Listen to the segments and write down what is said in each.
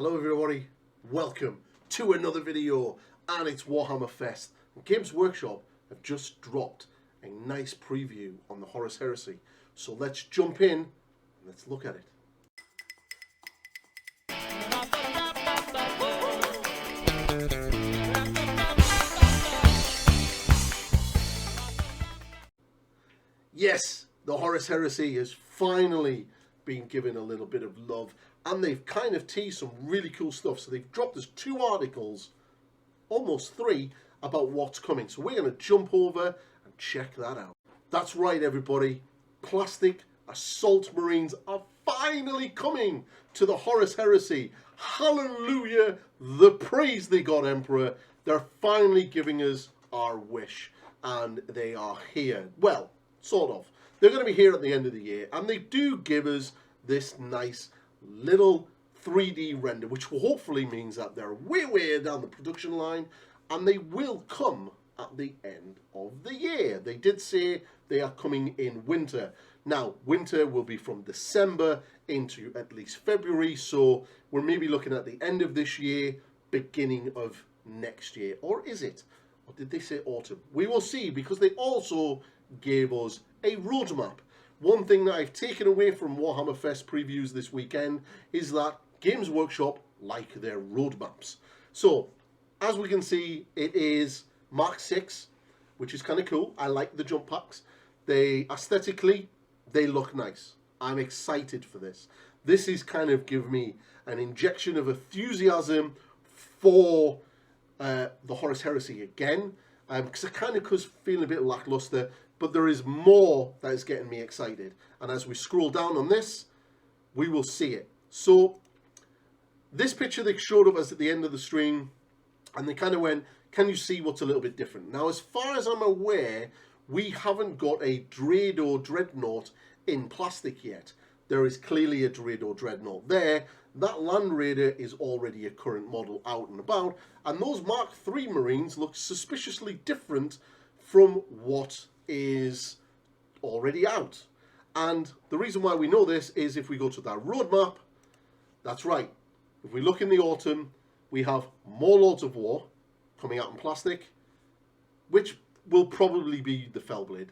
Hello everybody, welcome to another video, and it's Warhammer Fest. Games Workshop have just dropped a nice preview on the Horus Heresy. So let's jump in and let's look at it. Yes, the Horus Heresy has finally been given a little bit of love, and they've kind of teased some really cool stuff. So they've dropped us 2 articles, almost 3, about what's coming. So we're going to jump over and check that out. That's right, everybody. Plastic Assault Marines are finally coming to the Horus Heresy. Hallelujah! The praise they got, Emperor. They're finally giving us our wish, and they are here. Well, sort of. They're going to be here at the end of the year, and they do give us this nice little 3D render, which hopefully means that they're way down the production line, and they will come at the end of the year. They did say they are coming in winter. Now, winter will be from December into at least February, so we're maybe looking at the end of this year, beginning of next year. Or is it? Or did they say autumn? We will see, because they also gave us a roadmap. One thing that I've taken away from Warhammer Fest previews this weekend is that Games Workshop like their roadmaps. So, as we can see, it is Mark 6, which is kind of cool. I like the jump packs. They, aesthetically, they look nice. I'm excited for this. This is kind of give me an injection of enthusiasm for the Horus Heresy again, because I kind of feeling a bit lackluster. But there is more that is getting me excited. And as we scroll down on this, we will see it. So, this picture they showed up us at the end of the stream, and they kind of went, can you see what's a little bit different? Now, as far as I'm aware, we haven't got a Dread Dreadnought in plastic yet. There is clearly a Dread Dreadnought there. That Land Raider is already a current model out and about. And those Mark III Marines look suspiciously different from what is already out. And the reason why we know this is if we go to that roadmap, that's right. If we look in the autumn, we have more Lords of War coming out in plastic, which will probably be the Fellblade.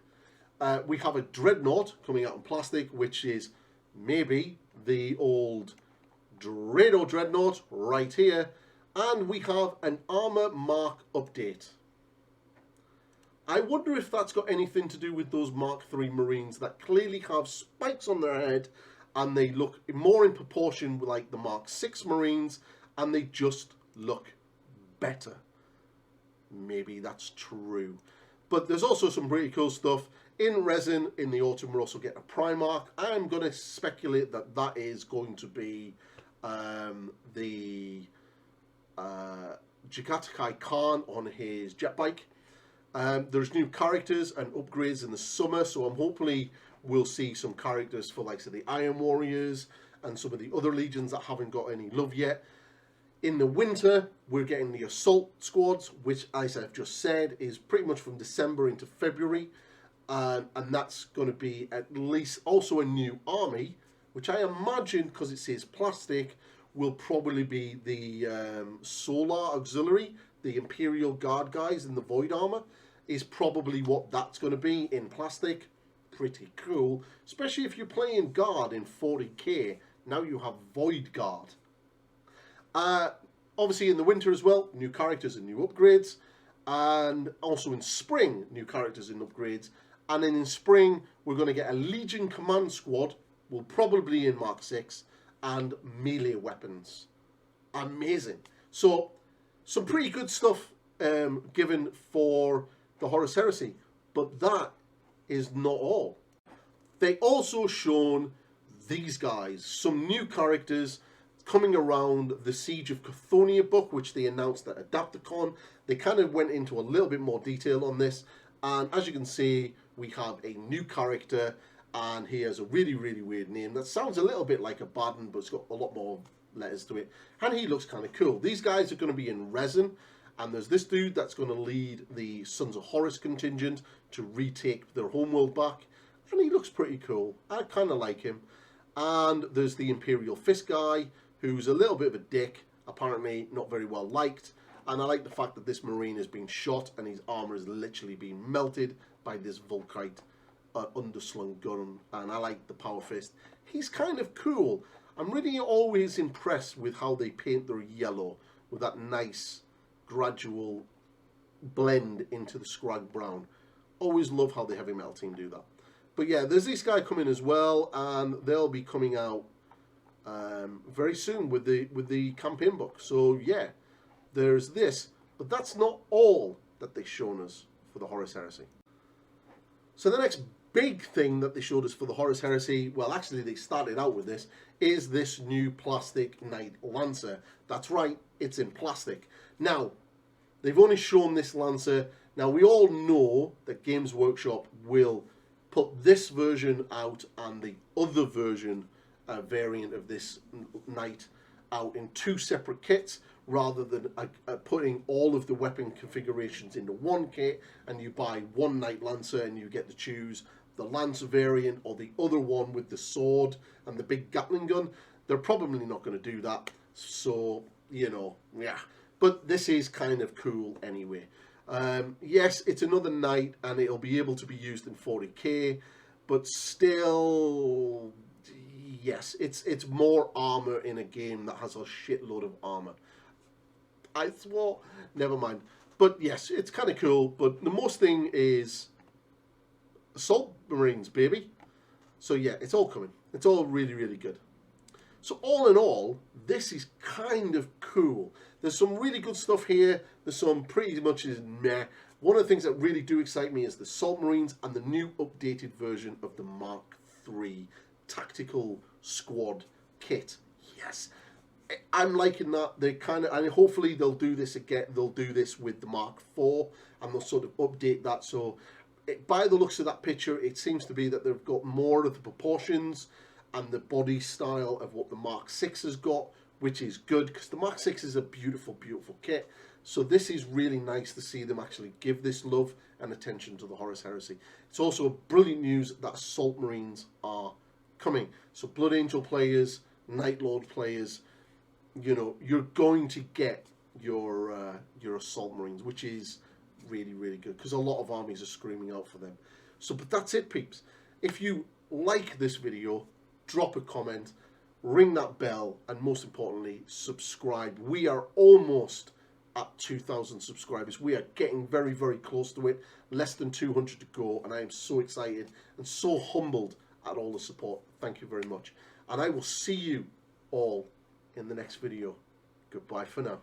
We have a Dreadnought coming out in plastic, which is maybe the old Dread Dreadnought right here. And we have an Armor Mark update. I wonder if that's got anything to do with those Mark III Marines that clearly have spikes on their head, and they look more in proportion like the Mark VI Marines, and they just look better. Maybe that's true. But there's also some pretty cool stuff. In resin, in the autumn, we're also getting a Primarch. I'm going to speculate that that is going to be the Jigatakai Khan on his jet bike. There's new characters and upgrades in the summer, so I'm hopefully we'll see some characters for like the Iron Warriors and some of the other legions that haven't got any love yet. In the winter, we're getting the Assault Squads, which, as I've just said, is pretty much from December into February, and that's going to be at least also a new army, which I imagine, because it says plastic, will probably be the Solar Auxiliary, the Imperial Guard guys in the Void Armor, is probably what that's going to be in plastic. Pretty cool, especially if you're playing Guard in 40k. Now you have Void Guard. Obviously in the winter as well, new characters and new upgrades. And also in spring, new characters and upgrades. And then in spring, we're going to get a Legion Command Squad, will probably in Mark 6, and melee weapons. Amazing. So, some pretty good stuff given for the Horus Heresy, but that is not all. They also shown these guys, some new characters coming around the Siege of Chthoniya book, which they announced at Adapticon. They kind of went into a little bit more detail on this, and as you can see, we have a new character, and he has a really weird name that sounds a little bit like a Baden, but it's got a lot more letters to it, and he looks kind of cool. These guys are going to be in resin, and there's this dude that's going to lead the Sons of Horus contingent to retake their homeworld back, and he looks pretty cool. I kind of like him. And there's the Imperial Fist guy, who's a little bit of a dick, apparently not very well liked. And I like the fact that this Marine has been shot and his armour is literally being melted by this Volkite underslung gun. And I like the Power Fist. He's kind of cool. I'm really always impressed with how they paint their yellow with that nice gradual blend into the Scrag brown. Always love how the Heavy Metal team do that. But yeah, there's this guy coming as well, and they'll be coming out very soon with the campaign book. So yeah, there's this, but that's not all that they've shown us for the Horus Heresy. So the next big thing that they showed us for the Horus Heresy, well, actually they started out with this, is this new plastic Knight Lancer. That's right, it's in plastic. Now, they've only shown this Lancer. Now, we all know that Games Workshop will put this version out and the other version, variant of this Knight, out in two separate kits, rather than putting all of the weapon configurations into one kit, and you buy one Knight Lancer and you get to choose the Lancer variant or the other one with the sword and the big Gatling gun. They're probably not going to do that, so, you know, yeah. But this is kind of cool anyway. Yes, it's another Knight and it'll be able to be used in 40k, but still, yes, it's more armor in a game that has a shitload of armor. I swore, never mind. But yes, it's kind of cool, but the most thing is Assault Marines, baby. So yeah, it's all coming. It's all really, really good. So all in all, this is kind of cool. There's some really good stuff here. There's some pretty much is meh. One of the things that really do excite me is the Assault Marines and the new updated version of the Mark III Tactical Squad kit. Yes, I'm liking that. They kind of, and hopefully they'll do this again. They'll do this with the Mark IV, and they'll sort of update that. So, by the looks of that picture, it seems to be that they've got more of the proportions and the body style of what the Mark VI has got, which is good because the Mark VI is a beautiful, beautiful kit. So this is really nice to see them actually give this love and attention to the Horus Heresy. It's also brilliant news that Assault Marines are coming. So Blood Angel players, Night Lord players, you know, you're going to get your Assault Marines, which is really, really good because a lot of armies are screaming out for them. So, but that's it, peeps. If you like this video, drop a comment, ring that bell, and most importantly, subscribe. We are almost at 2,000 subscribers. We are getting very, very close to it. Less than 200 to go, and I am so excited and so humbled at all the support. Thank you very much. And I will see you all in the next video. Goodbye for now.